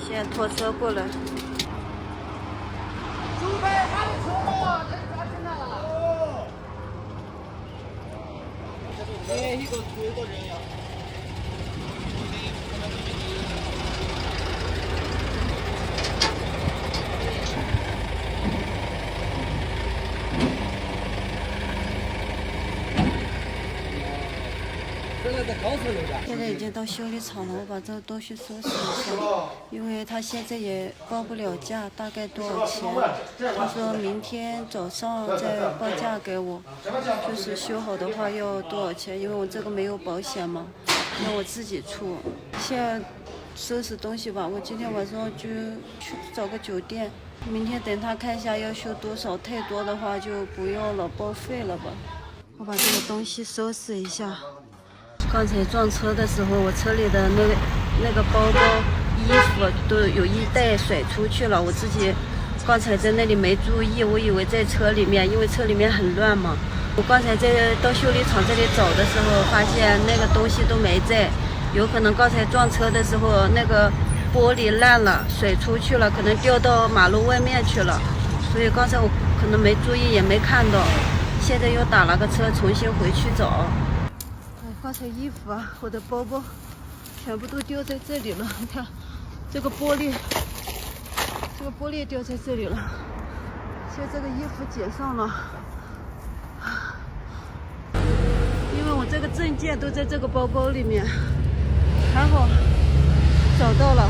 现在拖车过来。猪排他的车了，这抓进来了。哦。哎，一个多人呀。现在已经到修理厂了，我把这个东西收拾一下，因为他现在也报不了价，大概多少钱？他说明天早上再报价给我，就是修好的话要多少钱？因为我这个没有保险嘛，要我自己出。现在收拾东西吧，我今天晚上就去找个酒店，明天等他看一下要修多少，太多的话就不要了，报废了吧。我把这个东西收拾一下。刚才撞车的时候，我车里的那个包包、衣服都有一袋甩出去了。我自己刚才在那里没注意，我以为在车里面，因为车里面很乱嘛。我刚才到修理厂这里找的时候，发现那个东西都没在，有可能刚才撞车的时候那个玻璃烂了，甩出去了，可能掉到马路外面去了。所以刚才我可能没注意，也没看到。现在又打了个车，重新回去找。刚才衣服啊，我的包包全部都丢在这里了。你看，这个玻璃掉在这里了。现在这个衣服捡上了，因为我这个证件都在这个包包里面，还好找到了。